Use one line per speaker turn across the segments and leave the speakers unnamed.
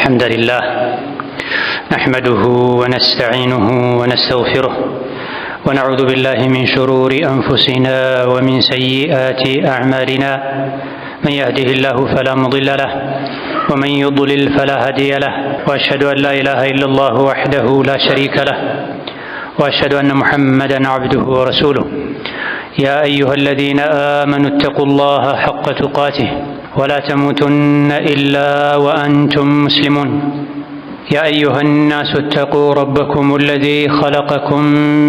الحمد لله نحمده ونستعينه ونستغفره ونعوذ بالله من شرور أنفسنا ومن سيئات أعمالنا من يهده الله فلا مضل له ومن يضلل فلا هادي له وأشهد أن لا إله إلا الله وحده لا شريك له وأشهد أن محمدا عبده ورسوله يا أيها الذين آمنوا اتقوا الله حق تقاته ولا تموتن إلا وأنتم مسلمون يا أيها الناس اتقوا ربكم الذي خلقكم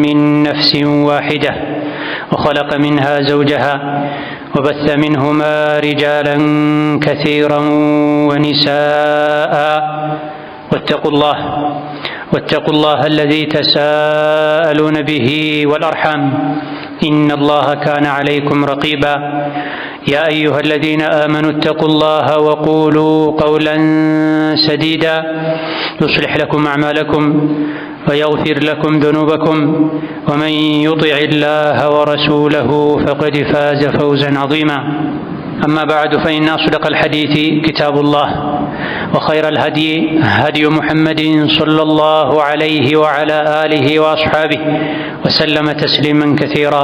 من نفس واحدة وخلق منها زوجها وبث منهما رجالا كثيرا ونساء واتقوا الله الذي تساءلون به والأرحام إن الله كان عليكم رقيبا يا أيها الذين آمنوا اتقوا الله وقولوا قولا سديدا يصلح لكم أعمالكم ويغفر لكم ذنوبكم ومن يطع الله ورسوله فقد فاز فوزا عظيما أما بعد فإن أصدق الحديث كتاب الله وخير الهدي هدي محمد صلى الله عليه وعلى آله وأصحابه وسلم تسليما كثيرا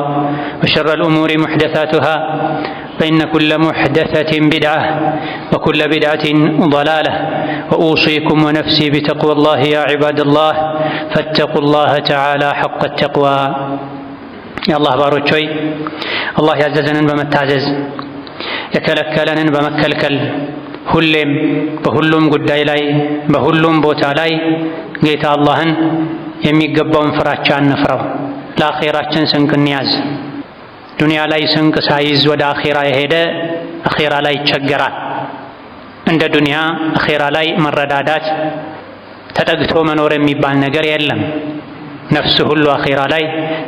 وشر الأمور محدثاتها فإن كل محدثة بدعة وكل بدعة ضلالة وأوصيكم ونفسي بتقوى الله يا عباد الله فاتقوا الله تعالى حق التقوى يا الله باروچوي الله ያዘዘንን በመታዘዝ የከለከለንን በመከልከል ሁሌም በሁሉም ጉዳይ ላይ በሁሉም ቦታ ላይ ጌታ አላህን የሚገባውን ፍራቻ እንፍራው። ለአኺራችን ስንቅ እንያዝ። ዱንያ ላይ ስንቅ ሳይዝ ወደ አኺራ የሄደ አኺራ ላይ ይቸገራል። እንደ ዱንያ አኺራ ላይ መረዳዳት ተጠግቶ መኖር የሚባል ነገር የለም። ነፍስ ሁሉ አኺራ ላይ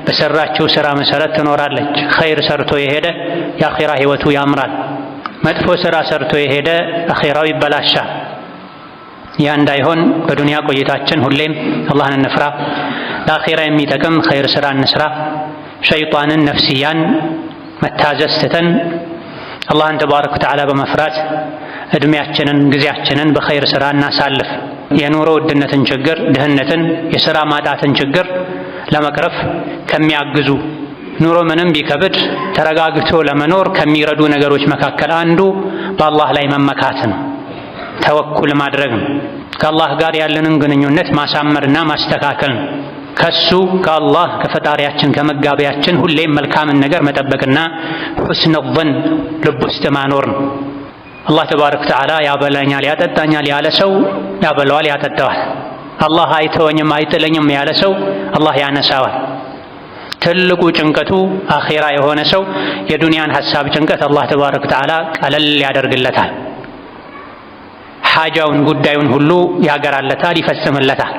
በሰራችው ስራ መሰረት ትኖራለች። ኸይር ሰርቶ የሄደ የአኺራ ህይወቱ ያምራል። መጥፎ ስራ ሰርቶ የሄደ አኺራው ይበላሻል። ያ እንዳይሆን በዱንያ ቆይታችን ሁሌም አላህን እንፍራ። ለአኺራ የሚጠቅም ኸይር ስራ እንስራ። ሸይጣንን ነፍስያን መታዘዝ ትተን አላህን ተባረከ ወተዓላ በመፍራት እድሜያችንን ጊዜያችንን በኸይር ስራ እናሳልፍ። የኑሮ ውድነትን ችግር፣ ድህነትን፣ የሥራ ማጣትን ችግር ለመቅረፍ ከሚያግዙ ኑሮ ምንም ቢከብድ ተረጋግቶ ለመኖር ከሚረዱ ነገሮች መካከል አንዱ በአላህ ላይ መመካት ነው። ተወኩል ማድረግ ነው። ከአላህ ጋር ያለንን ግንኙነት ማሳመርና ማስተካከል ነው። ከሱ ከአላህ ከፈጣሪያችን ከመጋቢያችን ሁሌም መልካምን ነገር መጠበቅና ሁስነ ظን ልብ ውስጥ ማኖር ነው። አላህ ተባረከ ወተዓላ ያበላኛል ያጠጣኛል ያለ ሰው ያበላዋል ያጠጣዋል። አላህ አይተወኝም አይጥለኝም ያለ ሰው አላህ ያነሳዋል። ትልቁ ጭንቀቱ አኺራ የሆነ ሰው የዱንያን ሐሳብ ጭንቀት አላህ ተባረከ ወተዓላ ቀለል ያደርግለታል። ሓጃውን ጉዳዩን ሁሉ ያገራለታል፣ ይፈጽምለታል።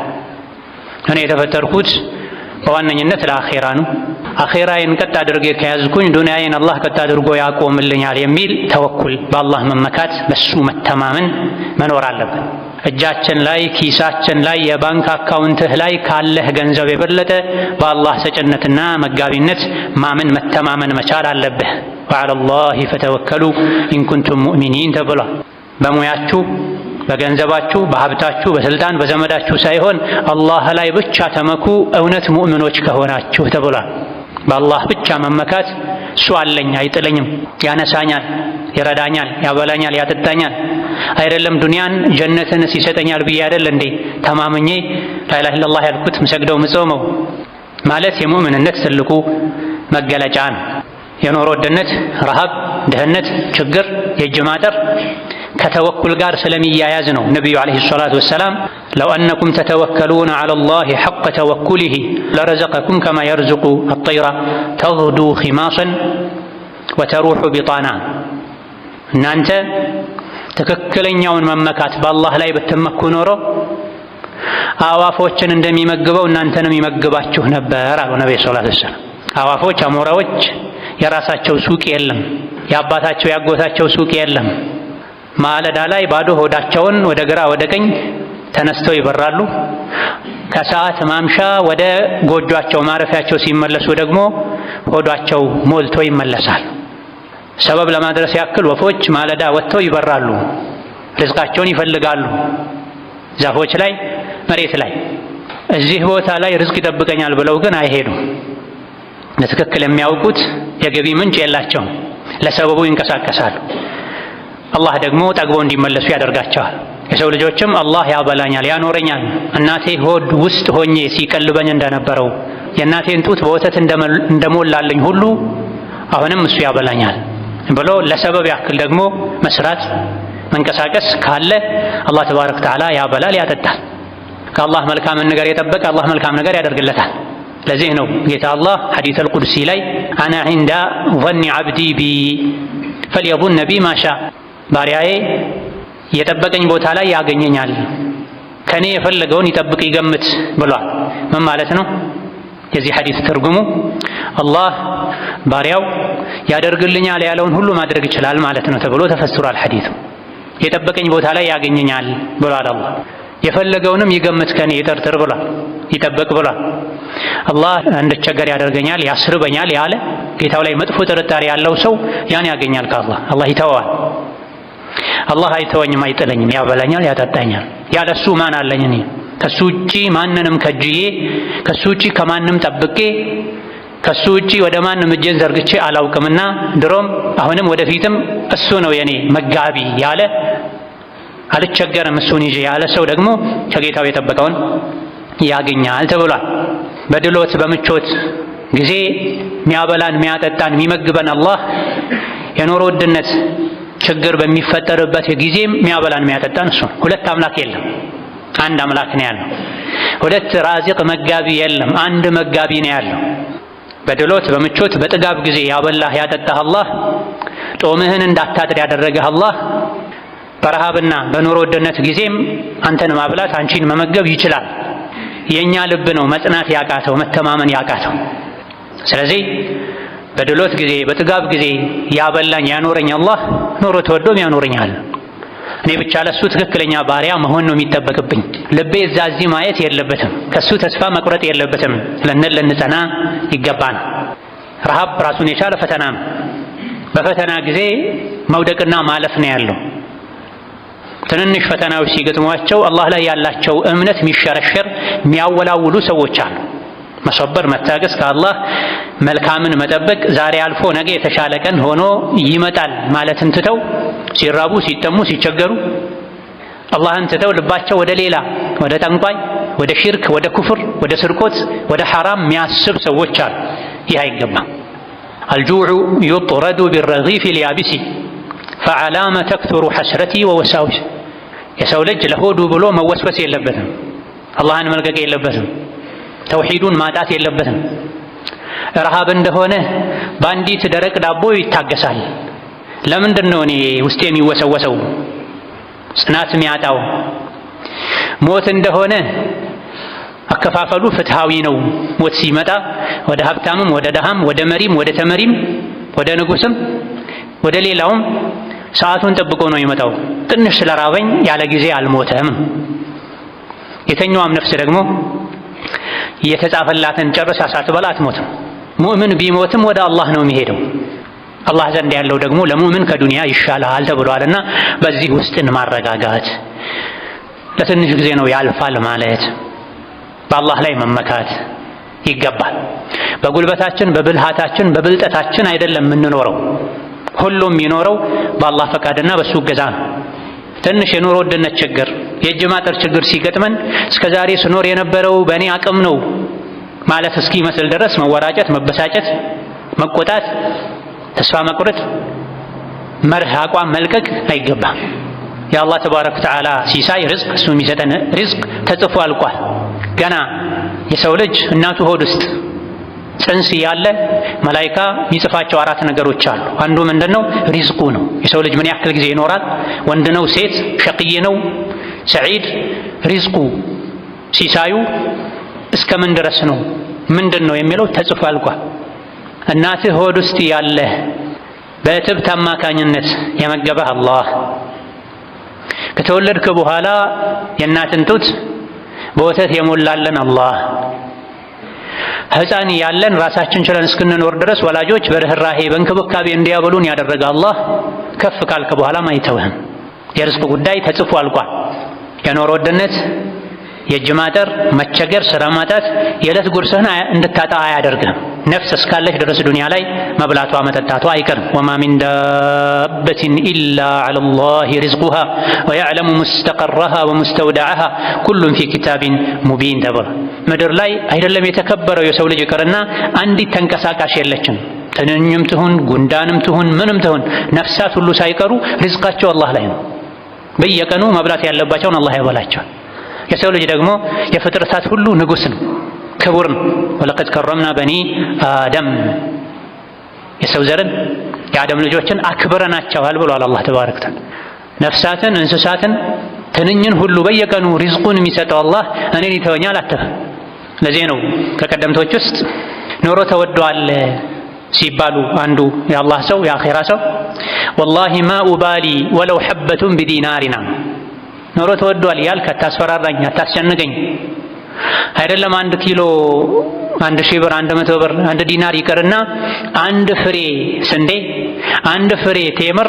እኔ የተፈጠርኩት በዋነኝነት ለአኺራ ነው። አኺራዬን ቀጥ አድርጌ ከያዝኩኝ ዱንያዬን አላህ ቀጥ አድርጎ ያቆምልኛል የሚል ተወኩል፣ በአላህ መመካት፣ በሱ መተማመን መኖር አለብን። እጃችን ላይ ኪሳችን ላይ የባንክ አካውንትህ ላይ ካለህ ገንዘብ የበለጠ በአላህ ሰጭነትና መጋቢነት ማመን መተማመን መቻል አለብህ። ወዐለላሂ ፈተወከሉ ኢንኩንቱም ሙእሚኒን ተብሏል። በሙያችሁ በገንዘባችሁ በሀብታችሁ በስልጣን በዘመዳችሁ ሳይሆን አላህ ላይ ብቻ ተመኩ እውነት ሙእሚኖች ከሆናችሁ ተብሏል። በአላህ ብቻ መመካት እሱ አለኝ አይጥለኝም፣ ያነሳኛል፣ ይረዳኛል፣ ያበላኛል፣ ያጠጣኛል አይደለም ዱንያን ጀነትን ይሰጠኛል ብዬ አይደል እንዴ ተማምኜ ላኢላሃ ኢለላህ ያልኩት ምሰግደው ምጾመው ማለት የሙእምንነት ትልቁ መገለጫ ነው። የኑሮ ውድነት፣ ረሃብ፣ ድህነት፣ ችግር፣ የእጅ ማጠር ከተወኩል ጋር ስለሚያያዝ ነው። ነቢዩ ዓለይሂ ሰላቱ ወሰላም ለው አነኩም ተተወከሉነ ዐለላሂ ሐቀ ተወኩሊሂ ለረዘቀኩም ከማ የርዙቁ አጠይራ ተግዱ ኺማሰን ወተሩሑ ቢጣና። እናንተ ትክክለኛውን መመካት በአላህ ላይ ብትመኩ ኖሮ አዋፎችን እንደሚመግበው እናንተንም ይመግባችሁ ነበር አሉ ነቢዩ ሰለላሁ ዐለይሂ ወሰለም። አዋፎች፣ አሞራዎች የራሳቸው ሱቅ የለም፣ የአባታቸው ያጎታቸው ሱቅ የለም። ማለዳ ላይ ባዶ ሆዳቸውን ወደ ግራ ወደ ቀኝ ተነስተው ይበራሉ። ከሰዓት ማምሻ ወደ ጎጇቸው ማረፊያቸው ሲመለሱ ደግሞ ሆዳቸው ሞልቶ ይመለሳል። ሰበብ ለማድረስ ያክል ወፎች ማለዳ ወጥተው ይበራሉ፣ ርዝቃቸውን ይፈልጋሉ። ዛፎች ላይ፣ መሬት ላይ። እዚህ ቦታ ላይ ርዝቅ ይጠብቀኛል ብለው ግን አይሄዱም። በትክክል የሚያውቁት የገቢ ምንጭ የላቸውም። ለሰበቡ ይንቀሳቀሳሉ። አላህ ደግሞ ጠግቦ እንዲመለሱ ያደርጋቸዋል። የሰው ልጆችም አላህ ያበላኛል፣ ያኖረኛል፣ እናቴ ሆድ ውስጥ ሆኜ ሲቀልበኝ እንደነበረው የእናቴን ጡት በወተት እንደሞላልኝ ሁሉ አሁንም እሱ ያበላኛል ብሎ ለሰበብ ያክል ደግሞ መስራት መንቀሳቀስ ካለ አላህ ተባረከ ወተዓላ ያበላል፣ ያጠጣል። ከአላህ መልካምን ነገር የጠበቀ አላህ መልካም ነገር ያደርግለታል። ለዚህ ነው ጌታ አላህ ሐዲሰል ቁድሲ ላይ አና ዒንደ ظن عبدي بي فليظن بي ما شاء ባሪያዬ የጠበቀኝ ቦታ ላይ ያገኘኛል፣ ከኔ የፈለገውን ይጠብቅ ይገምት ብሏል። ምን ማለት ነው? የዚህ ሐዲስ ትርጉሙ አላህ ባሪያው ያደርግልኛል ያለውን ሁሉ ማድረግ ይችላል ማለት ነው ተብሎ ተፈስሯል። ሐዲሱ የጠበቀኝ ቦታ ላይ ያገኘኛል ብሏል። አላህ የፈለገውንም ይገምት ከኔ ይጠርጥር ብሏል፣ ይጠብቅ ብሏል። አላህ እንድቸገር ያደርገኛል፣ ያስርበኛል ያለ ጌታው ላይ መጥፎ ጥርጣሬ ያለው ሰው ያን ያገኛል ከአላህ። አላህ ይተወዋል። አላህ አይተወኝም፣ አይጥለኝም፣ ያበላኛል፣ ያጠጣኛል። ያለሱ ማን አለኝ እኔ? ከሱ ውጪ ማንንም ከጅዬ፣ ከሱ ውጪ ከማንም ጠብቄ፣ ከሱ ውጪ ወደ ማንም እጄን ዘርግቼ አላውቅምና ድሮም አሁንም ወደፊትም እሱ ነው የኔ መጋቢ ያለ አልቸገርም እሱን ይዤ ያለ ሰው ደግሞ ከጌታው የጠበቀውን ያገኛል ተብሏል። በድሎት በምቾት ጊዜ ሚያበላን ሚያጠጣን ሚመግበን አላህ የኑሮ ውድነት ችግር በሚፈጠርበት ጊዜም ሚያበላን ሚያጠጣን እሱ። ሁለት አምላክ የለም፣ አንድ አምላክ ነው ያለው። ሁለት ራዚቅ መጋቢ የለም፣ አንድ መጋቢ ነው ያለው። በድሎት በምቾት በጥጋብ ጊዜ ያበላህ ያጠጣህ አላህ፣ ጦምህን እንዳታጥር ያደረገህ አላህ፣ በረሃብና በኑሮ ውድነት ጊዜም አንተን ማብላት አንቺን መመገብ ይችላል። የኛ ልብ ነው መጽናት ያቃተው፣ መተማመን ያቃተው። ስለዚህ በድሎት ጊዜ በጥጋብ ጊዜ ያበላኝ ያኖረኝ አላህ ኑሮ ተወዶም ያኖረኛል። እኔ ብቻ ለሱ ትክክለኛ ባሪያ መሆን ነው የሚጠበቅብኝ። ልቤ እዚህ ማየት የለበትም፣ ከሱ ተስፋ መቁረጥ የለበትም። ልንጸና ይገባን። ረሃብ ራሱን የቻለ ፈተና ነው። በፈተና ጊዜ መውደቅና ማለፍ ነው ያለው። ትንንሽ ፈተናዎች ሲገጥሟቸው አላህ ላይ ያላቸው እምነት የሚሸረሸር የሚያወላውሉ ሰዎች አሉ። መሰበር፣ መታገስ፣ ከአላህ መልካምን መጠበቅ፣ ዛሬ አልፎ ነገ የተሻለ ቀን ሆኖ ይመጣል ማለትን ትተው ሲራቡ፣ ሲጠሙ፣ ሲቸገሩ አላህን ትተው ልባቸው ወደ ሌላ ወደ ጠንቋይ፣ ወደ ሽርክ፣ ወደ ኩፍር፣ ወደ ስርቆት፣ ወደ ሐራም የሚያስብ ሰዎች አሉ። ይህ አይገባም። አልጁዑ ዩጥረዱ ቢረጊፍ ልያቢሲ ፈዓላመ ተክቱሩ ሐስረቲ ወወሳዊስ። የሰው ልጅ ለሆዱ ብሎ መወስወስ የለበትም። አላህን መልቀቅ የለበትም። ተውሂዱን ማጣት የለበትም። ረሃብ እንደሆነ በአንዲት ደረቅ ዳቦ ይታገሳል። ለምንድን ነው እኔ ውስጤ የሚወሰወሰው ጽናት የሚያጣው? ሞት እንደሆነ አከፋፈሉ ፍትሃዊ ነው። ሞት ሲመጣ ወደ ሀብታምም ወደ ደሃም ወደ መሪም ወደ ተመሪም ወደ ንጉስም ወደ ሌላውም ሰዓቱን ጠብቆ ነው የሚመጣው። ትንሽ ስለራበኝ ያለ ጊዜ አልሞተም። የተኛዋም ነፍስ ደግሞ የተጻፈላትን ጨርሳ ሳትበላ አትሞትም። ሙእምን ቢሞትም ወደ አላህ ነው የሚሄደው። አላህ ዘንድ ያለው ደግሞ ለሙእምን ከዱንያ ይሻላል ተብሏልና በዚህ ውስጥን ማረጋጋት፣ ለትንሽ ጊዜ ነው ያልፋል ማለት፣ በአላህ ላይ መመካት ይገባል። በጉልበታችን በብልሃታችን በብልጠታችን አይደለም የምንኖረው። ሁሉም የሚኖረው በአላህ ፈቃድና በሱ እገዛ ነው። ትንሽ የኑሮ ውድነት ችግር፣ የእጅ ማጠር ችግር ሲገጥመን እስከዛሬ ስኖር የነበረው በእኔ አቅም ነው ማለት እስኪመስል ድረስ መወራጨት፣ መበሳጨት፣ መቆጣት፣ ተስፋ መቁረጥ፣ መርህ አቋም መልቀቅ አይገባም። የአላህ ተባረከ ወተዓላ ሲሳይ ርዝቅ፣ እሱ የሚሰጠን ርዝቅ ተጽፎ አልቋል። ገና የሰው ልጅ እናቱ ሆድ ውስጥ ጽንስ ያለ መላኢካ የሚጽፋቸው 4 ነገሮች አሉ። አንዱ ምንድነው? ሪዝቁ ነው። የሰው ልጅ ምን ያክል ጊዜ ይኖራል? ወንድ ነው? ሴት? ሸቅይ ነው? ሰዒድ? ሪዝቁ ሲሳዩ እስከምን ድረስ ነው? ምንድን ነው የሚለው ተጽፎ አልቋል። እናትህ ሆድ ውስጥ ያለ በእትብት አማካኝነት የመገበህ አላህ፣ ከተወለድክ በኋላ የእናትን ጡት በወተት የሞላለን አላህ፣ ሕፃን ያለን ራሳችን ችለን እስክንኖር ድረስ ወላጆች በርህራሄ በእንክብካቤ እንዲያበሉን ያደረገ አላህ ከፍ ካልክ በኋላም አይተውህም። የርዝቅ ጉዳይ ተጽፎ አልቋል። የኑሮ ውድነት፣ የእጅ ማጠር፣ መቸገር፣ ስራ ማጣት የዕለት ጉርስህን እንድታጣ አያደርግም። ነፍስ እስካለች ድረስ ዱንያ ላይ መብላቷ መጠጣቷ አይቀርም። ወማ ሚን ዳበትን ኢላ ዐለላሂ ሪዝቁሃ ወየዕለሙ ሙስተቀረሃ ወሙስተውደዐሃ ኩሉን ፊ ኪታቢን ሙቢን ተብሏል። ምድር ላይ አይደለም የተከበረው የሰው ልጅ ይቅርና አንዲት ተንቀሳቃሽ የለችም። ትንኝም ትሁን ጉንዳንም ትሁን ምንም ትሁን ነፍሳት ሁሉ ሳይቀሩ ሪዝቃቸው አላህ ላይ ነው። በየቀኑ መብላት ያለባቸውን አላህ ያበላቸዋል። የሰው ልጅ ደግሞ የፍጥረታት ሁሉ ንጉስ ነው፣ ክቡር ነው። ወለቀድ ከረምና በኒ አደም፣ የሰው ዘርን የአደም ልጆችን አክብረናቸዋል ብሏል አላህ ተባረከ ወተዓላ። ነፍሳትን፣ እንስሳትን፣ ትንኝን ሁሉ በየቀኑ ሪዝቁን የሚሰጠው አላህ እኔን ይተወኛል አትበል። ለዚህ ነው ከቀደምቶች ውስጥ ኑሮ ተወዷል ሲባሉ አንዱ የአላህ ሰው የአኺራ ሰው ወላሂ ማ ኡባሊ ወለው ሐበቱን ቢዲናሪና፣ ኑሮ ተወዷል ያልክ አታስፈራራኝ፣ አታስጨንቀኝ። አይደለም 1 ኪሎ 1000 ብር 100 ብር 1 ዲናር ይቅርና 1 ፍሬ ስንዴ 1 ፍሬ ቴምር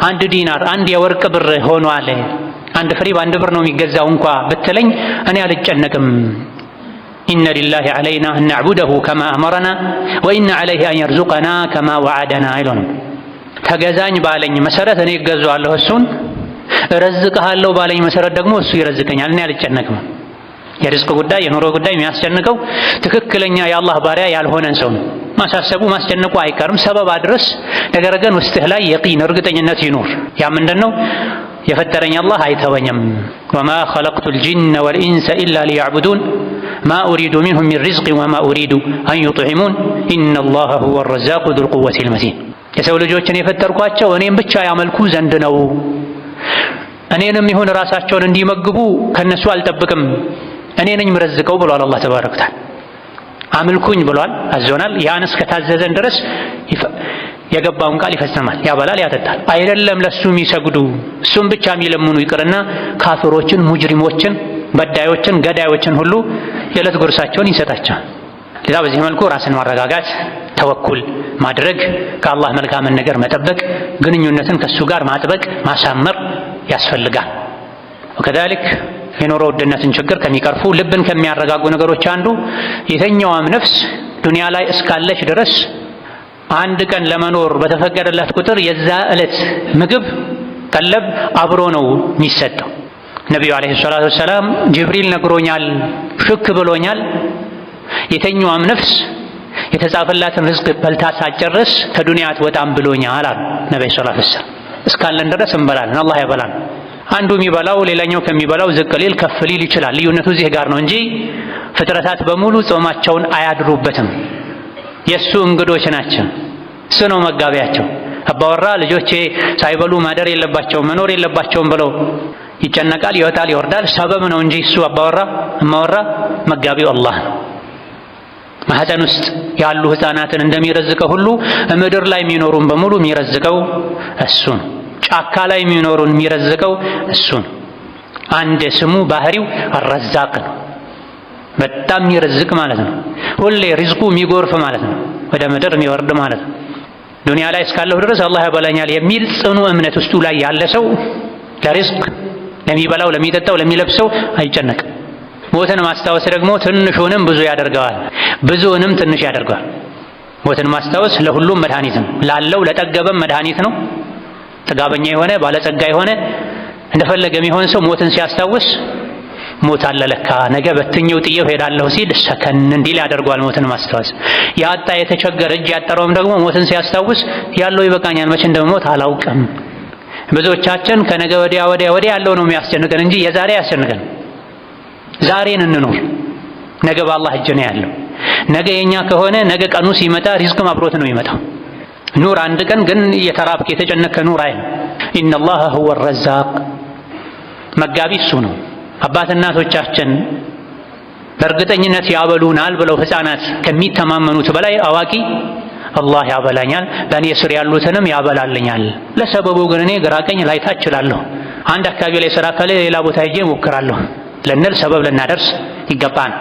1 ዲናር 1 የወርቅ ብር ሆኗል። 1 ፍሬ በ1 ብር ነው የሚገዛው እንኳ ብትለኝ እኔ አልጨነቅም። ኢነ ሊላሂ ዐለይና አን ነዕቡደሁ ከማ አመረና ወኢነ ዐለይሂ አን የርዙቀና ከማ ወዐደና አይሎንም። ተገዛኝ ባለኝ መሰረት እኔ እገዛዋለሁ፣ እሱን እረዝቅሃለሁ ባለኝ መሰረት ደግሞ እሱ ይረዝቀኛል። እኔ አልጨነቅም። የርዝቅ ጉዳይ የኑሮ ጉዳይ የሚያስጨንቀው ትክክለኛ የአላህ ባሪያ ያልሆነን ሰው ነው። ማሳሰቡ ማስጨነቁ አይቀርም፣ ሰበብ አድረስ። ነገር ግን ውስጥህ ላይ የቂን እርግጠኝነት ይኑር። ያ ምንድነው? የፈጠረኝ አላህ አይተወኝም። ወማ ኸለቅቱል ጂነ ወልኢንሰ ኢላ ሊያዕቡዱን ማ ኡሪዱ ሚንሁም ሚን ሪዝቅን ወማ ኡሪዱ አን ዩጥዒሙን ኢነላሀ ሁወ ረዛቁ ዙል ቁወቲል መቲን። የሰው ልጆችን የፈጠርኳቸው እኔም ብቻ ያመልኩ ዘንድ ነው። እኔንም ይሁን ራሳቸውን እንዲመግቡ ከነሱ አልጠብቅም፣ እኔ ነኝ ምረዝቀው ብሏል አላህ ተባረከ ወተዓላ። አምልኩኝ ብሏል፣ አዞናል። ያን እስከታዘዘን ድረስ የገባውን ቃል ይፈጽማል፣ ያበላል፣ ያጠጣል። አይደለም ለሱ የሚሰግዱ እሱም ብቻ የሚለምኑ ይቅርና ካፍሮችን፣ ሙጅሪሞችን፣ በዳዮችን፣ ገዳዮችን ሁሉ የዕለት ጉርሳቸውን ይሰጣቸዋል። ለዛ በዚህ መልኩ ራስን ማረጋጋት፣ ተወኩል ማድረግ፣ ከአላህ መልካምን ነገር መጠበቅ፣ ግንኙነትን ከሱ ጋር ማጥበቅ ማሳመር ያስፈልጋል። ወከዛሊክ የኑሮ ውድነትን ችግር ከሚቀርፉ ልብን ከሚያረጋጉ ነገሮች አንዱ የተኛዋም ነፍስ ዱንያ ላይ እስካለች ድረስ አንድ ቀን ለመኖር በተፈቀደላት ቁጥር የዛ ዕለት ምግብ ቀለብ አብሮ ነው የሚሰጠው። ነቢዩ ዓለይሂ ሰላቱ ወሰላም ጅብሪል ነግሮኛል፣ ሽክ ብሎኛል፣ የተኛዋም ነፍስ የተጻፈላትን ርዝቅ በልታ ሳትጨርስ ከዱንያ አትወጣም ብሎኛል አሉ ነቢዩ ሰለላሁ ዐለይሂ ወሰለም። እስካለን ድረስ እንበላለን፣ አላህ ያበላል። አንዱ የሚበላው ሌላኛው ከሚበላው ዝቅ ሊል ከፍ ሊል ይችላል። ልዩነቱ እዚህ ጋር ነው እንጂ ፍጥረታት በሙሉ ጾማቸውን አያድሩበትም። የእሱ እንግዶች ናቸው። እሱ ነው መጋቢያቸው። አባወራ ልጆቼ ሳይበሉ ማደር የለባቸውም መኖር የለባቸውም ብለው ይጨነቃል፣ ይወጣል፣ ይወርዳል። ሰበብ ነው እንጂ እሱ አባወራ እማወራ መጋቢው አላህ ነው። ማህፀን ውስጥ ያሉ ህፃናትን እንደሚረዝቀው ሁሉ ምድር ላይ የሚኖሩን በሙሉ የሚረዝቀው እሱ ነው። ጫካ ላይ የሚኖሩን የሚረዝቀው እሱ ነው። አንድ ስሙ ባህሪው አረዛቅ ነው። በጣም የሚረዝቅ ማለት ነው። ሁሌ ሪዝቁ የሚጎርፍ ማለት ነው። ወደ ምድር የሚወርድ ማለት ነው። ዱንያ ላይ እስካለሁ ድረስ አላህ ያበላኛል የሚል ጽኑ እምነት ውስጡ ላይ ያለ ሰው ለሪዝቅ ለሚበላው፣ ለሚጠጣው፣ ለሚለብሰው አይጨነቅም። ሞትን ማስታወስ ደግሞ ትንሹንም ብዙ ያደርገዋል፣ ብዙውንም ትንሽ ያደርገዋል። ሞትን ማስታወስ ለሁሉም መድኃኒት ነው። ላለው ለጠገበም መድኃኒት ነው። ጥጋበኛ የሆነ ባለጸጋ የሆነ እንደፈለገ የሚሆን ሰው ሞትን ሲያስታውስ ሞት አለ ለካ ነገ በትኛው ጥዬው ሄዳለሁ ሲል ሰከን እንዲል ያደርገዋል። ሞትን ማስታወስ ያጣ የተቸገረ እጅ ያጠረውም ደግሞ ሞትን ሲያስታውስ ያለው ይበቃኛል፣ መቼ እንደምሞት አላውቅም። ብዙዎቻችን ከነገ ወዲያ ያለው ነው የሚያስጨንቀን እንጂ የዛሬ ያስጨንቀን። ዛሬን እንኑር። ነገ በአላህ እጅ ነው ያለው። ነገ የኛ ከሆነ ነገ ቀኑ ሲመጣ ሪዝቅም አብሮት ነው የሚመጣው። ኑር አንድ ቀን ግን የተራብክ የተጨነከ ኑር አይደል። ኢነላህ ሁወ ረዛቅ፣ መጋቢ እሱ ነው። አባት እናቶቻችን በእርግጠኝነት ያበሉናል ብለው ህፃናት ከሚተማመኑት በላይ አዋቂ አላህ ያበላኛል፣ በእኔ ስር ያሉትንም ያበላልኛል። ለሰበቡ ግን እኔ ግራቀኝ ላይታ እችላለሁ። አንድ አካባቢ ላይ ስራ ካለ ሌላ ቦታ ሄጄ እሞክራለሁ ልንል ሰበብ ልናደርስ ይገባል።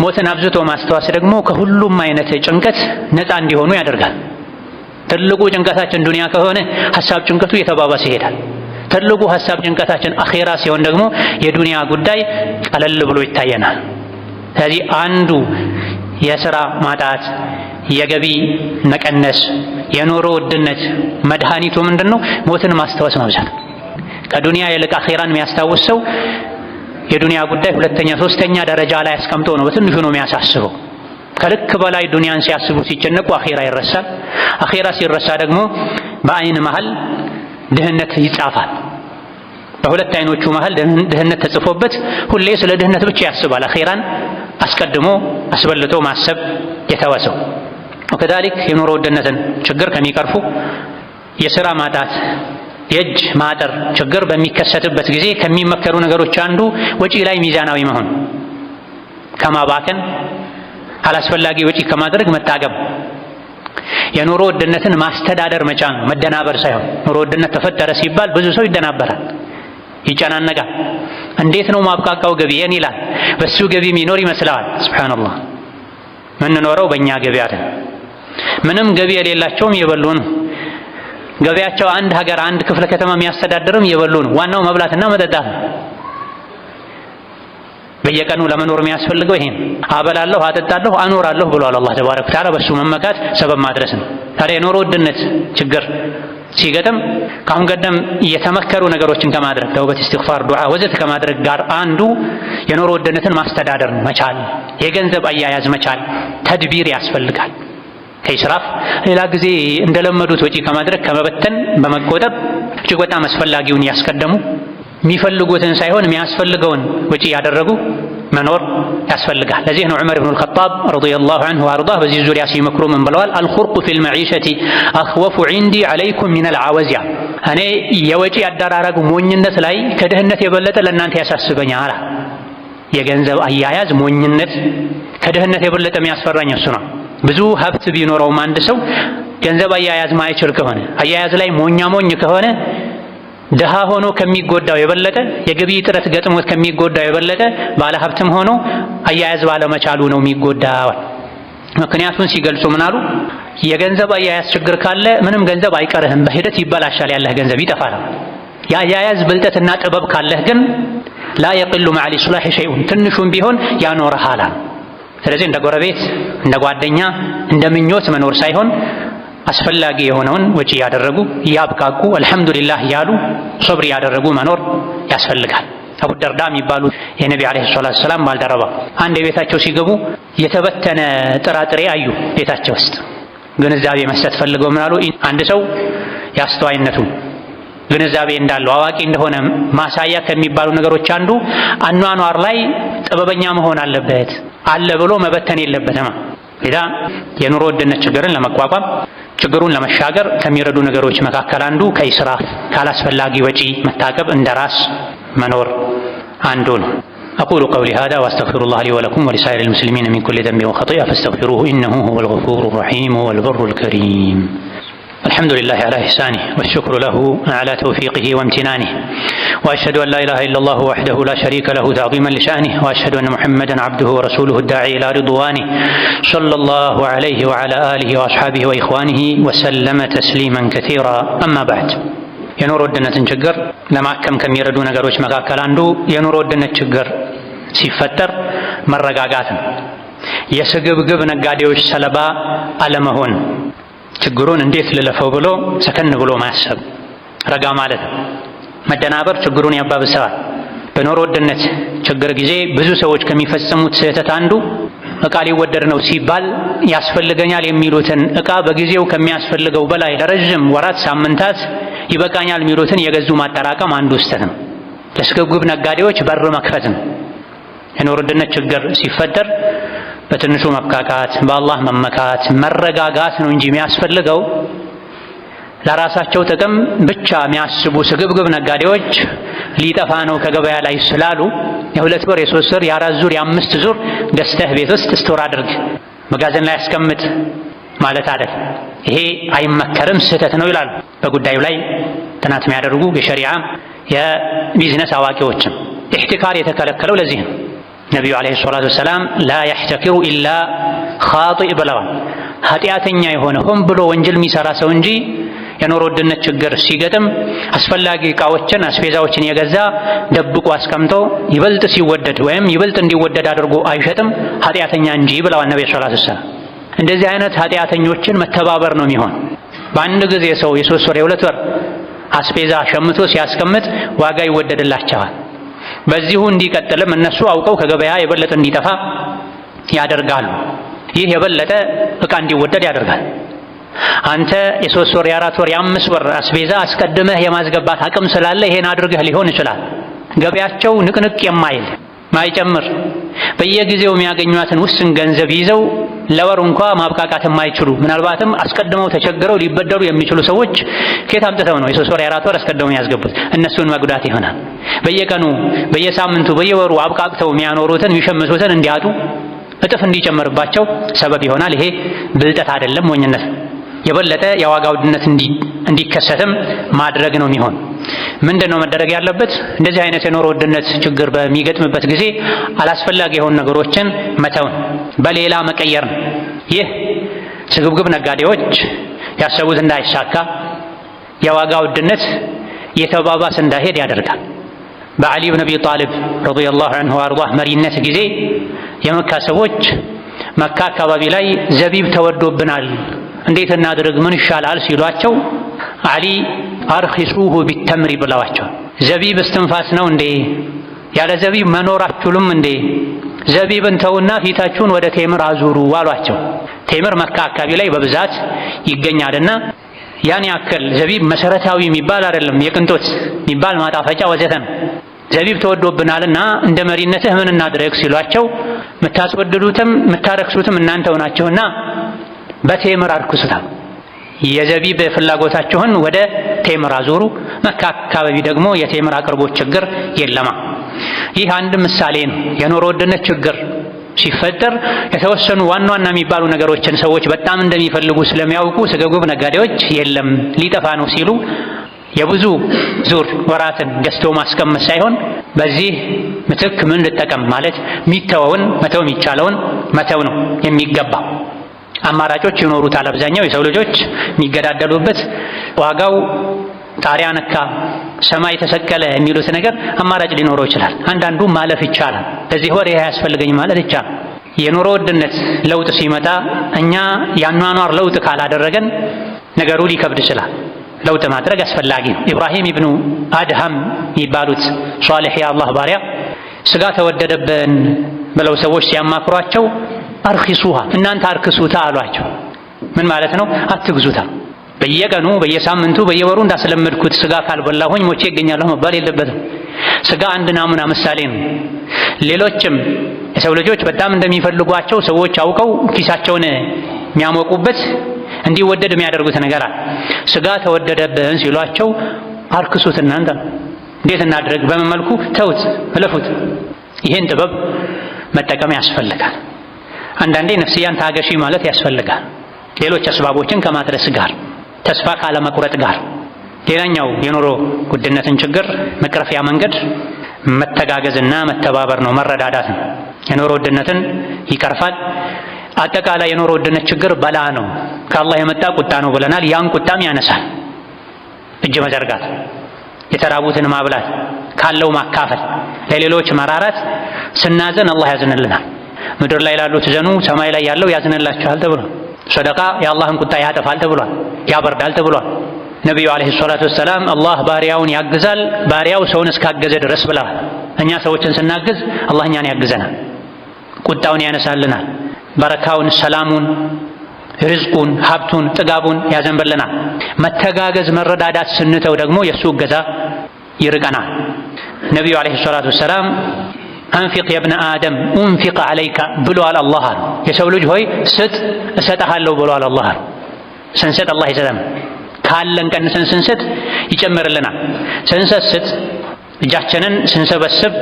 ሞትን አብዝቶ ማስታወስ ደግሞ ከሁሉም አይነት ጭንቀት ነፃ እንዲሆኑ ያደርጋል። ትልቁ ጭንቀታችን ዱንያ ከሆነ ሐሳብ ጭንቀቱ እየተባባሰ ይሄዳል። ትልቁ ሐሳብ ጭንቀታችን አኺራ ሲሆን ደግሞ የዱንያ ጉዳይ ቀለል ብሎ ይታየናል። ስለዚህ አንዱ የሥራ ማጣት፣ የገቢ መቀነስ፣ የኑሮ ውድነት መድኃኒቱ ምንድነው? ሞትን ማስታወስ መብዛት። ከዱንያ ይልቅ አኺራን የሚያስታውስ ሰው የዱንያ ጉዳይ ሁለተኛ ሶስተኛ ደረጃ ላይ አስቀምጦ ነው በትንሹ ነው የሚያሳስበው። ከልክ በላይ ዱንያን ሲያስቡ ሲጨነቁ አኺራ ይረሳል። አኺራ ሲረሳ ደግሞ በአይን መሃል ድህነት ይጻፋል። በሁለት አይኖቹ መሃል ድህነት ተጽፎበት ሁሌ ስለ ድህነት ብቻ ያስባል። አኺራን አስቀድሞ አስበልጦ ማሰብ የተወሰው። ወከዛሊክ የኑሮ ውድነትን ችግር ከሚቀርፉ የሥራ ማጣት፣ የእጅ ማጠር ችግር በሚከሰትበት ጊዜ ከሚመከሩ ነገሮች አንዱ ወጪ ላይ ሚዛናዊ መሆን፣ ከማባከን አላስፈላጊ ወጪ ከማድረግ መታቀብ፣ የኑሮ ውድነትን ማስተዳደር መቻል ነው፣ መደናበር ሳይሆን። ኑሮ ውድነት ተፈጠረ ሲባል ብዙ ሰው ይደናበራል፣ ይጨናነቃል። እንዴት ነው ማብቃቃው ገቢዬን ይላል። በሱ ገቢ የሚኖር ይመስለዋል። ሱብሃንአላህ ምንኖረው በእኛ ገቢ አይደል። ምንም ገቢ የሌላቸውም እየበሉ ነው። ገቢያቸው አንድ ሀገር አንድ ክፍለ ከተማ የሚያስተዳድርም እየበሉ ነው። ዋናው መብላትና መጠጣት ነው። በየቀኑ ለመኖር የሚያስፈልገው ይሄን አበላለሁ፣ አጠጣለሁ፣ አኖራለሁ ብሏል አላህ ተባረከ ወተዓላ። በሱ መመካት ሰበብ ማድረስ ነው። ታዲያ የኑሮ ውድነት ችግር ሲገጥም ከአሁን ቀደም የተመከሩ ነገሮችን ከማድረግ ተውበት፣ ኢስቲግፋር፣ ዱዓ ወዘተ ከማድረግ ጋር አንዱ የኑሮ ውድነትን ማስተዳደር መቻል፣ የገንዘብ አያያዝ መቻል፣ ተድቢር ያስፈልጋል። ከኢስራፍ ሌላ ጊዜ እንደለመዱት ወጪ ከማድረግ ከመበተን በመቆጠብ እጅግ በጣም አስፈላጊውን ያስቀደሙ የሚፈልጉትን ሳይሆን የሚያስፈልገውን ወጪ ያደረጉ መኖር ያስፈልጋል። ለዚህ ነው ዑመር ኢብኑል ኸጣብ ረዲየላሁ ዐንሁ ወአርዳህ በዚህ ዙሪያ ሲመክሩ ምን ብለዋል? አልኹርቁ ፊል መዒሸቲ አኽወፉ ዒንዲ ዐለይኩም ሚነል ዐወዝያ። እኔ የወጪ አደራረጉ ሞኝነት ላይ ከድህነት የበለጠ ለእናንተ ያሳስበኛል። የገንዘብ አያያዝ ሞኝነት ከድህነት የበለጠ የሚያስፈራኝ እሱ ነው። ብዙ ሀብት ቢኖረውም አንድ ሰው ገንዘብ አያያዝ ማይችል ከሆነ አያያዝ ላይ ሞኝ ከሆነ ድሃ ሆኖ ከሚጎዳው የበለጠ የገቢ እጥረት ገጥሞት ከሚጎዳው የበለጠ ባለ ሀብትም ሆኖ አያያዝ ባለመቻሉ ነው የሚጎዳው። ምክንያቱን ሲገልጹ ምን አሉ? የገንዘብ አያያዝ ችግር ካለ ምንም ገንዘብ አይቀርህም፣ በሂደት ይበላሻል፣ ያለህ ገንዘብ ይጠፋል። የአያያዝ ብልጠትና ጥበብ ካለህ ግን ላ የቅሉ መዐል ኢስላህ ሸይኡን፣ ትንሹም ቢሆን ያኖርሃል። ስለዚህ እንደ ጎረቤት፣ እንደ ጓደኛ፣ እንደ ምኞት መኖር ሳይሆን አስፈላጊ የሆነውን ወጪ ያደረጉ ያብቃቁ አልሐምዱሊላህ ያሉ ሶብር ያደረጉ መኖር ያስፈልጋል። አቡ ደርዳ የሚባሉ የነቢ ዓለይሂ ሰላቱ ወሰላም ባልደረባ አንድ ቤታቸው ሲገቡ የተበተነ ጥራጥሬ አዩ። ቤታቸው ውስጥ ግንዛቤ መስጠት ፈልገው ምን አሉ? አንድ ሰው የአስተዋይነቱ ግንዛቤ እንዳለው አዋቂ እንደሆነ ማሳያ ከሚባሉ ነገሮች አንዱ አኗኗር ላይ ጥበበኛ መሆን አለበት፣ አለ ብሎ መበተን የለበትም። ሌላ የኑሮ ውድነት ችግርን ለመቋቋም ችግሩን ለመሻገር ከሚረዱ ነገሮች መካከል አንዱ ከኢስራፍ ካላስፈላጊ ወጪ መታቀብ፣ እንደራስ መኖር አንዱ ነው። أقول قولي هذا وأستغفر الله لي ولكم ولسائر المسلمين من كل ذنب وخطيئة فاستغفروه إنه هو الغفور الرحيم والبر الكريم. الحمد لله على إحسانه والشكر له على توفيقه وامتنانه، وأشهد أن لا إله إلا الله وحده لا شريك له تعظيما لشأنه، وأشهد أن محمدا عبده ورسوله الداعي إلى رضوانه صلى الله عليه وعلى آله وأصحابه وإخوانه وسلم تسليما كثيرا. أما بعد የኑሮ ውድነትን ችግር ለማከም ከሚረዱ ነገሮች መካከል አንዱ የኑሮ ውድነት ችግር ሲፈጠር መረጋጋት ነው። የስግብግብ ነጋዴዎች ሰለባ አለመሆን፣ ችግሩን እንዴት ልለፈው ብሎ ሰከን ብሎ ማሰብ፣ ረጋ ማለት። መደናበር ችግሩን ያባብሰዋል። በኑሮ ውድነት ችግር ጊዜ ብዙ ሰዎች ከሚፈጽሙት ስህተት አንዱ እቃ ሊወደድ ነው ሲባል ያስፈልገኛል የሚሉትን እቃ በጊዜው ከሚያስፈልገው በላይ ለረዥም ወራት፣ ሳምንታት ይበቃኛል የሚሉትን የገዙ ማጠራቀም አንዱ ስህተት ነው። ለስግብግብ ነጋዴዎች በር መክፈት ነው። የኑሮ ውድነት ችግር ሲፈጠር በትንሹ መብቃቃት፣ በአላህ መመካት፣ መረጋጋት ነው እንጂ የሚያስፈልገው ለራሳቸው ጥቅም ብቻ የሚያስቡ ስግብግብ ነጋዴዎች ሊጠፋ ነው ከገበያ ላይ ስላሉ የሁለት ዙር፣ የሶስት ዙር፣ የአራት ዙር፣ የአምስት ዙር ገዝተህ ቤት ውስጥ ስቶር አድርግ፣ መጋዘን ላይ አስቀምጥ ማለት አይደል። ይሄ አይመከርም፣ ስህተት ነው ይላሉ በጉዳዩ ላይ ጥናት የሚያደርጉ የሸሪዓ የቢዝነስ አዋቂዎችም። ኢሕቲካር የተከለከለው ለዚህ ነው። ነቢዩ ዓለይሂ ሰላቱ ወሰላም ላ የሕተኪሩ ኢላ ኻጢእ ብለዋል። ኃጢአተኛ የሆነ ሆን ብሎ ወንጀል የሚሰራ ሰው እንጂ የኑሮ ውድነት ችግር ሲገጥም አስፈላጊ ዕቃዎችን አስቤዛዎችን የገዛ ደብቆ አስቀምጦ ይበልጥ ሲወደድ ወይም ይበልጥ እንዲወደድ አድርጎ አይሸጥም ኃጢአተኛ እንጂ ብለዋል ነብዩ ሰለላሁ ዐለይሂ ወሰለም። እንደዚህ አይነት ኃጢአተኞችን መተባበር ነው የሚሆን። በአንድ ጊዜ ሰው የ3 ወር የ2 ወር አስቤዛ ሸምቶ ሲያስቀምጥ ዋጋ ይወደድላቸዋል። በዚሁ እንዲቀጥልም እነሱ አውቀው ከገበያ የበለጠ እንዲጠፋ ያደርጋሉ። ይህ የበለጠ ዕቃ እንዲወደድ ያደርጋል። አንተ የ3 ወር የ4 ወር የ5 ወር አስቤዛ አስቀድመህ የማስገባት አቅም ስላለ ይሄን አድርገህ ሊሆን ይችላል። ገበያቸው ንቅንቅ የማይል ማይጨምር በየጊዜው የሚያገኟትን ውስን ገንዘብ ይዘው ለወር እንኳ ማብቃቃት የማይችሉ ምናልባትም አስቀድመው ተቸግረው ሊበደሩ የሚችሉ ሰዎች ከየት አምጥተው ነው የ3 ወር የ4 ወር አስቀድመው ያስገቡት? እነሱን መጉዳት ይሆናል። በየቀኑ በየሳምንቱ በየወሩ አብቃቅተው የሚያኖሩትን የሚሸምቱትን እንዲያጡ እጥፍ እንዲጨምርባቸው ሰበብ ይሆናል። ይሄ ብልጠት አይደለም፣ ሞኝነት። የበለጠ የዋጋ ውድነት እንዲከሰትም ማድረግ ነው የሚሆን። ምንድነው መደረግ ያለበት? እንደዚህ አይነት የኑሮ ውድነት ችግር በሚገጥምበት ጊዜ አላስፈላጊ የሆኑ ነገሮችን መተውን በሌላ መቀየር ነው። ይህ ስግብግብ ነጋዴዎች ያሰቡት እንዳይሳካ የዋጋ ውድነት የተባባሰ እንዳይሄድ ያደርጋል። በዓሊ ብን አቢ ጣሊብ ረዲየላሁ ዐንሁ ወአርዳህ መሪነት ጊዜ የመካ ሰዎች መካ አካባቢ ላይ ዘቢብ ተወዶብናል፣ እንዴት እናድርግ ምን ይሻላል ሲሏቸው ዓሊ አርኺሱሁ ቢተምሪ ብለዋቸው፣ ዘቢብ እስትንፋስ ነው እንዴ? ያለ ዘቢብ መኖር አትችሉም እንዴ? ዘቢብን ተውና ፊታችሁን ወደ ቴምር አዙሩ አሏቸው። ቴምር መካ አካባቢ ላይ በብዛት ይገኛልና ያን ያክል ዘቢብ መሰረታዊ የሚባል አይደለም፣ የቅንጦት የሚባል ማጣፈጫ ወዘተ ነው። ዘቢብ ተወዶብናልና እንደ መሪነትህ ምን እናድርግ ሲሏቸው የምታስወድዱትም የምታረክሱትም እናንተው ናችሁና በቴምር አርክሱታል። የዘቢብ ፍላጎታችሁን ወደ ቴምር አዙሩ። መካ አካባቢ ደግሞ የቴምር አቅርቦት ችግር የለማ። ይህ አንድ ምሳሌ ነው። የኑሮ ውድነት ችግር ሲፈጠር የተወሰኑ ዋና ዋና የሚባሉ ነገሮችን ሰዎች በጣም እንደሚፈልጉ ስለሚያውቁ ስግብግብ ነጋዴዎች የለም ሊጠፋ ነው ሲሉ የብዙ ዙር ወራትን ገዝቶ ማስቀመጥ ሳይሆን በዚህ ምትክ ምን ልጠቀም ማለት የሚተወውን መተው የሚቻለውን መተው ነው የሚገባው። አማራጮች ይኖሩታል። አብዛኛው የሰው ልጆች የሚገዳደሉበት ዋጋው ጣሪያ ነካ ሰማይ ተሰቀለ የሚሉት ነገር አማራጭ ሊኖረው ይችላል። አንዳንዱ ማለፍ ይቻላል። ለዚህ ወር ይሄ ያስፈልገኝ ማለት ይቻላል። የኑሮ ውድነት ለውጥ ሲመጣ እኛ ያኗኗር ለውጥ ካላደረገን ነገሩ ሊከብድ ይችላል። ለውጥ ማድረግ አስፈላጊ ነው። ኢብራሂም ኢብኑ አድሃም የሚባሉት ሷሊህ የአላህ ባሪያ ስጋ ተወደደብን ብለው ሰዎች ሲያማክሯቸው አርኺሱሃ እናንተ አርክሱታ አሏቸው። ምን ማለት ነው? አትግዙታ። በየቀኑ በየሳምንቱ በየወሩ እንዳስለመድኩት ስጋ ካልበላሁኝ ሞቼ ይገኛለሁ መባል የለበትም። ስጋ አንድ ናሙና ምሳሌ ነው። ሌሎችም የሰው ልጆች በጣም እንደሚፈልጓቸው ሰዎች አውቀው ኪሳቸውን የሚያሞቁበት እንዲወደድ የሚያደርጉት ነገር አለ። ስጋ ተወደደብን ሲሏቸው አርክሱት እናንተ። እንዴት እናድርግ? በምን መልኩ? ተውት፣ እለፉት። ይሄን ጥበብ መጠቀም ያስፈልጋል። አንዳንዴ ነፍስያን ታገሺ ማለት ያስፈልጋል። ሌሎች አስባቦችን ከማድረስ ጋር ተስፋ ካለመቁረጥ ጋር። ሌላኛው የኑሮ ውድነትን ችግር መቅረፊያ መንገድ መተጋገዝና መተባበር ነው፣ መረዳዳት ነው። የኑሮ ውድነትን ይቀርፋል። አጠቃላይ የኑሮ ውድነት ችግር በላ ነው፣ ከአላህ የመጣ ቁጣ ነው ብለናል። ያን ቁጣም ያነሳል። እጅ መዘርጋት፣ የተራቡትን ማብላት፣ ካለው ማካፈል፣ ለሌሎች መራራት። ስናዘን አላህ ያዝንልናል። ምድር ላይ ላሉት ዘኑ፣ ሰማይ ላይ ያለው ያዝንላችኋል ተብሏል። ሰደቃ የአላህን ቁጣ ያጠፋል ተብሏል፣ ያበርዳል ተብሏል። ነቢዩ ዓለይሂ ሰላቱ ወሰላም አላህ ባሪያውን ያግዛል ባሪያው ሰውን እስካገዘ ድረስ ብለዋል። እኛ ሰዎችን ስናግዝ አላህ እኛን ያግዘናል፣ ቁጣውን ያነሳልናል፣ በረካውን፣ ሰላሙን፣ ርዝቁን፣ ሀብቱን፣ ጥጋቡን ያዘንብልናል። መተጋገዝ መረዳዳት ስንተው ደግሞ የእሱ እገዛ ይርቀናል። ነቢዩ ዓለይሂ ሰላቱ ወሰላም አንፊቅ የብነ አደም ኡንፊቅ ዓለይካ ብሏል አላህ አሉ። የሰው ልጅ ሆይ ስጥ እሰጥሃለሁ ብሏል አላህ አሉ። ስንሰጥ አላህ ይሰጠን፣ ካለን ቀንሰን ስንሰጥ ይጨምርልናል። ስንሰስት እጃችንን ስንሰበስብ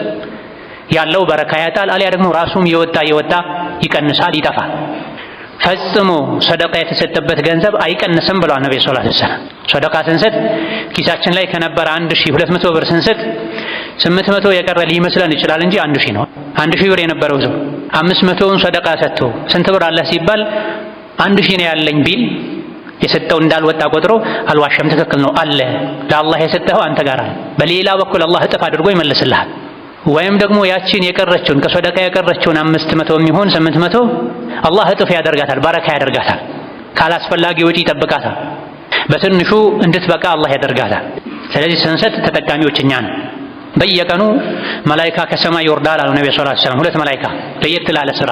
ያለው በረካ ያጣል፣ አሊያ ደግሞ ራሱም የወጣ ይቀንሳል፣ ይጠፋል። ፈጽሞ ሰደቃ የተሰጠበት ገንዘብ አይቀንስም ብለዋል ነብዩ ሰለላሁ ዐለይሂ ወሰለም። ሰደቃ ስንሰጥ ኪሳችን ላይ ከነበረ 1200 ብር ስንሰጥ 800 የቀረ ሊመስለን ይችላል እንጂ 1000 ነው። 1000 ብር የነበረው ሰው 500ውን ሰደቃ ሰጥቶ ስንት ብር አለ ሲባል 1000 ነው ያለኝ ቢል የሰጠው እንዳልወጣ ቆጥሮ አልዋሸም፣ ትክክል ነው አለ። ለአላህ የሰጠኸው አንተ ጋር አለ። በሌላ በኩል አላህ እጥፍ አድርጎ ይመልስልሃል። ወይም ደግሞ ያቺን የቀረችውን ከሰደቃ የቀረችውን 500 የሚሆን 800 አላህ እጥፍ ያደርጋታል፣ በረካ ያደርጋታል። ካላስፈላጊ ወጪ ይጠብቃታል። በትንሹ እንድትበቃ አላህ ያደርጋታል። ስለዚህ ስንሰጥ ተጠቃሚዎች እኛ ነን። በየቀኑ መላኢካ ከሰማይ ይወርዳል አሉ ነብዩ ሰለላሁ ዐለይሂ ወሰለም። ሁለት መላኢካ ለየት ላለ ስራ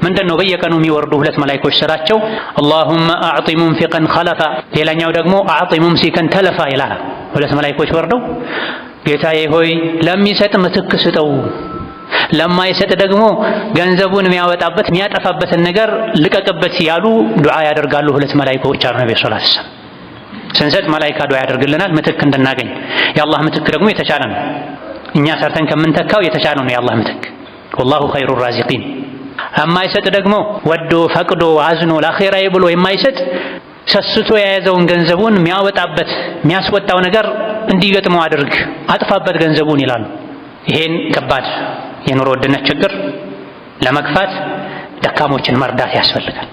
ምንድነው? በየቀኑ የሚወርዱ ሁለት መላኢኮች ስራቸው አላሁመ አዕጢ ሙንፊቀን ኸለፋ፣ ሌላኛው ደግሞ አዕጢ ሙምሲከን ተለፋ ይላል። ሁለት መላኢኮች ወርደው ጌታዬ ሆይ ለሚሰጥ ምትክ ስጠው፣ ለማይሰጥ ደግሞ ገንዘቡን የሚያወጣበት የሚያጠፋበትን ነገር ልቀቅበት ያሉ ዱዓ ያደርጋሉ ሁለት መላኢኮች አሉ ነብዩ ሰለላሁ ዐለይሂ ወሰለም። ስንሰጥ መላኢካ ዱዓ ያደርግልናል ምትክ እንድናገኝ። የአላህ ምትክ ደግሞ የተቻለ ነው። እኛ ሰርተን ከምንተካው የተቻለ ነው የአላህ ምትክ። ወላሁ ኸይሩ ራዚቂን። የማይሰጥ ደግሞ ወዶ ፈቅዶ አዝኖ ለአኺራዬ ብሎ የማይሰጥ ሰስቶ የያዘውን ገንዘቡን የሚያወጣበት የሚያስወጣው ነገር እንዲገጥመው አድርግ፣ አጥፋበት ገንዘቡን ይላሉ። ይሄን ከባድ የኑሮ ውድነት ችግር ለመግፋት ደካሞችን መርዳት ያስፈልጋል።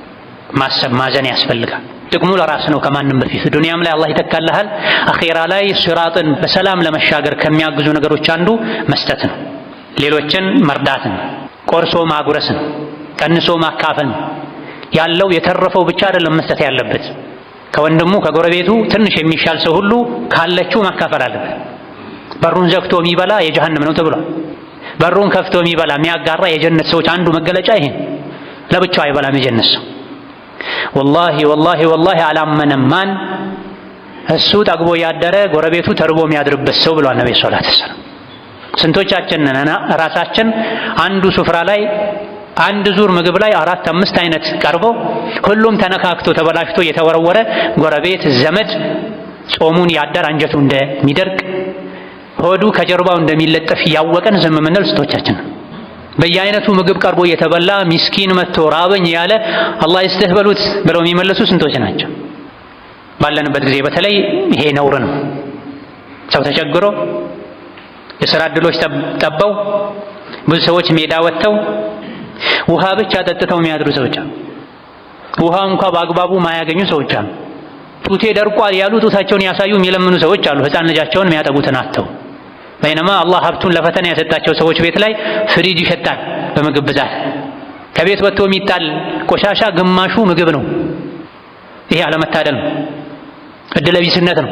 ማሰብ ማዘን ያስፈልጋል። ጥቅሙ ለራስ ነው ከማንም በፊት። ዱንያም ላይ አላህ ይተካልሃል፣ አኺራ ላይ ሲራጥን በሰላም ለመሻገር ከሚያግዙ ነገሮች አንዱ መስጠት ነው። ሌሎችን መርዳት ነው። ቆርሶ ማጉረስ ነው። ቀንሶ ማካፈል ነው። ያለው የተረፈው ብቻ አይደለም መስጠት ያለበት። ከወንድሙ ከጎረቤቱ ትንሽ የሚሻል ሰው ሁሉ ካለችው ማካፈል አለበት። በሩን ዘግቶ የሚበላ የጀሃነም ነው ተብሏል። በሩን ከፍቶ የሚበላ የሚያጋራ የጀነት ሰዎች አንዱ መገለጫ ይሄን። ለብቻው አይበላም የጀነት ሰው። ወላሂ አላመነም ማን እሱ ጠግቦ ያደረ ጎረቤቱ ተርቦ የሚያድርበት ሰው ብሏል ነብዩ ሰለላሁ ዐለይሂ ወሰለም። ስንቶቻችን ራሳችን አንዱ ሱፍራ ላይ አንድ ዙር ምግብ ላይ 4-5 አይነት ቀርቦ ሁሉም ተነካክቶ ተበላሽቶ የተወረወረ ጎረቤት ዘመድ ጾሙን ያደር አንጀቱ እንደሚደርቅ ሆዱ ከጀርባው እንደሚለጠፍ ያወቀን ዝም ምንል ስንቶቻችን። በየአይነቱ ምግብ ቀርቦ የተበላ ሚስኪን መጥቶ ራበኝ ያለ አላህ ይስጥህ በሉት ብለው የሚመለሱ ስንቶች ናቸው? ባለንበት ጊዜ በተለይ ይሄ ነውር ነው። ሰው ተቸግሮ የሥራ ዕድሎች ጠበው ብዙ ሰዎች ሜዳ ወጥተው ውሃ ብቻ ጠጥተው የሚያድሩ ሰዎች አሉ። ውሃ እንኳን በአግባቡ ማያገኙ ሰዎች አሉ። ጡቴ ደርቋል ያሉ ጡታቸውን ያሳዩ የሚለምኑ ሰዎች አሉ፣ ሕፃን ልጃቸውን የሚያጠቡትን አጥተው። በይነማ አላህ ሀብቱን ለፈተና የሰጣቸው ሰዎች ቤት ላይ ፍሪጅ ይሸጣል በምግብ ብዛት። ከቤት ወጥቶ የሚጣል ቆሻሻ ግማሹ ምግብ ነው። ይሄ አለመታደል ነው፣ እድለቢስነት ነው።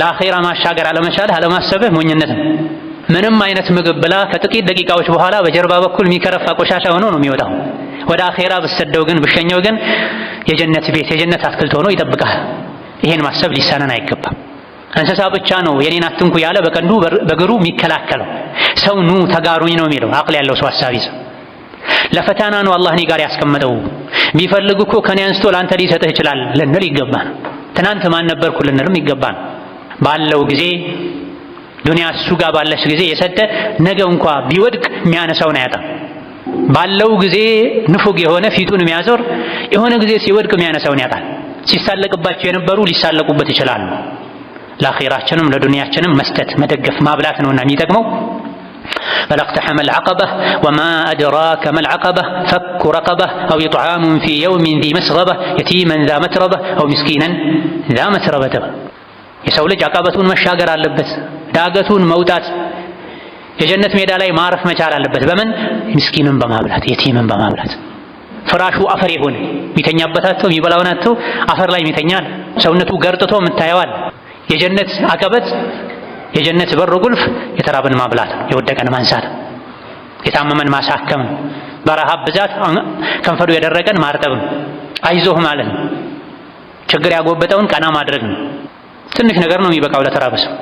ለአኺራ ማሻገር አለመቻልህ አለማሰብህ ሞኝነት ነው። ምንም አይነት ምግብ ብላ ከጥቂት ደቂቃዎች በኋላ በጀርባ በኩል የሚከረፋ ቆሻሻ ሆኖ ነው የሚወጣው። ወደ አኺራ ብትሰደው ግን ብሸኘው ግን የጀነት ቤት የጀነት አትክልት ሆኖ ይጠብቃል። ይሄን ማሰብ ሊሳነን አይገባም። እንስሳ ብቻ ነው የኔን አትንኩ ያለ በቀንዱ በግሩ የሚከላከለው። ሰው ኑ ተጋሩኝ ነው የሚለው አቅል ያለው ሰው አሳቢ ሰው። ለፈተና ነው አላህ እኔ ጋር ያስቀመጠው። ቢፈልግ እኮ ከኔ አንስቶ ለአንተ ሊሰጥህ ይችላል ልንል ይገባል። ትናንት ማን ነበርኩ ልንልም ይገባል። ባለው ጊዜ ዱንያ እሱ ጋር ባለች ጊዜ የሰጠ ነገ እንኳ ቢወድቅ የሚያነሳውን አያጣም። ባለው ጊዜ ንፉግ የሆነ ፊቱን የሚያዞር የሆነ ጊዜ ሲወድቅ የሚያነሳውን ያጣል። ሲሳለቅባቸው የነበሩ ሊሳለቁበት ይችላሉ። ለአኺራችንም ለዱንያችንም መስጠት መደገፍ ማብላት ነውና የሚጠቅመው። فلاقتحم العقبة وما أدراك ما العقبة فك رقبة أو إطعام في يوم ذي مسغبة يتيما ذا متربة أو مسكينا ذا متربة. የሰው ልጅ አቀበቱን መሻገር አለበት። ዳገቱን መውጣት የጀነት ሜዳ ላይ ማረፍ መቻል አለበት። በምን? ምስኪንን በማብላት የቲምን በማብላት። ፍራሹ አፈር ይሁን የሚተኛበታቸው የሚበላውናቸው አፈር ላይ የሚተኛል ሰውነቱ ገርጥቶ የምታየዋል። የጀነት አቀበት የጀነት በር ቁልፍ የተራበን ማብላት፣ የወደቀን ማንሳት፣ የታመመን ማሳከም፣ በረሃብ ብዛት ከንፈሩ የደረቀን ማርጠብ፣ አይዞህ ማለት ነው። ችግር ያጎበጠውን ቀና ማድረግ ነው። ትንሽ ነገር ነው የሚበቃው ለተራበሰው።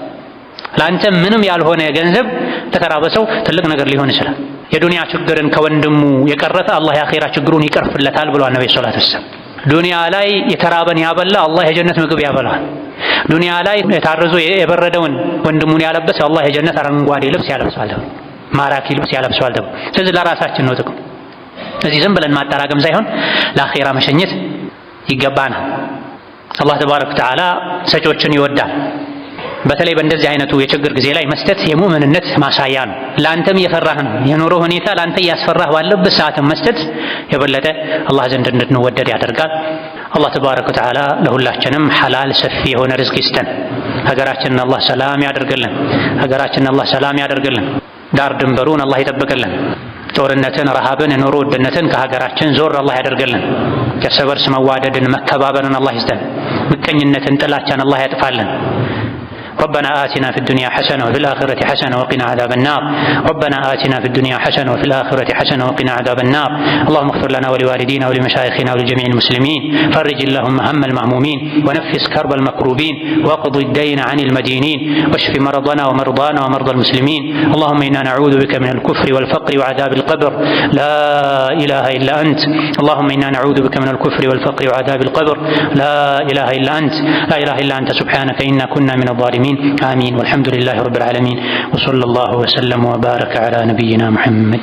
ለአንተ ምንም ያልሆነ ገንዘብ ለተራበሰው ትልቅ ነገር ሊሆን ይችላል። የዱንያ ችግርን ከወንድሙ የቀረፈ አላህ የአኺራ ችግሩን ይቀርፍለታል ብሏል ነብዩ ሰለላሁ ዐለይሂ ወሰለም። ዱንያ ላይ የተራበን ያበላ አላህ የጀነት ምግብ ያበላል። ዱንያ ላይ የታረዙ የበረደውን ወንድሙን ያለበሰ አላህ የጀነት አረንጓዴ ልብስ ያለብሰዋል፣ ማራኪ ልብስ ያለብሰዋል። ስለዚህ ለራሳችን ነው ጥቅም። እዚህ ዝም ብለን ማጠራቀም ሳይሆን ለአኺራ መሸኘት ይገባናል። አላህ ተባረከ ወተዓላ ሰጪዎችን ይወዳል። በተለይ በእንደዚህ አይነቱ የችግር ጊዜ ላይ መስጠት የሙእምንነት ማሳያ ነው። ለአንተም እየፈራህ ነው የኑሮ ሁኔታ ለአንተ እያስፈራህ ባለበት ሰዓትም መስጠት የበለጠ አላህ ዘንድ እንድንወደድ ያደርጋል። አላህ ተባረከ ወተዓላ ለሁላችንም ሐላል ሰፊ የሆነ ርዝቅ ይስጠን። ሀገራችንን አላህ ሰላም ያደርግልን። ሀገራችንን አላህ ሰላም ያደርግልን። ዳር ድንበሩን አላህ ይጠብቅልን። ጦርነትን፣ ረሃብን፣ ኑሮ ውድነትን ከሀገራችን ዞር አላህ ያደርግልን። እርስ በርስ መዋደድን፣ መከባበርን አላህ ይስጠን። ምቀኝነትን፣ ጥላቻን አላህ ያጥፋልን። ربنا آتنا في الدنيا حسنة وفي الآخرة حسنة وقنا عذاب النار. ربنا آتنا في الدنيا حسنة وفي الآخرة حسنة وقنا عذاب النار. اللهم اغفر لنا ولوالدينا ولمشايخنا ولجميع المسلمين. فرج اللهم هم المهمومين ونفس كرب المكروبين واقض الدين عن المدينين واشف مرضنا ومرضانا ومرضى المسلمين. اللهم إنا نعوذ بك من الكفر والفقر وعذاب القبر لا إله إلا أنت. اللهم إنا نعوذ بك من الكفر والفقر وعذاب القبر لا إله إلا أنت. لا إله إلا أنت سبحانك إنا كنا من الظالمين. آمين والحمد لله رب العالمين وصلى الله وسلم وبارك على نبينا محمد.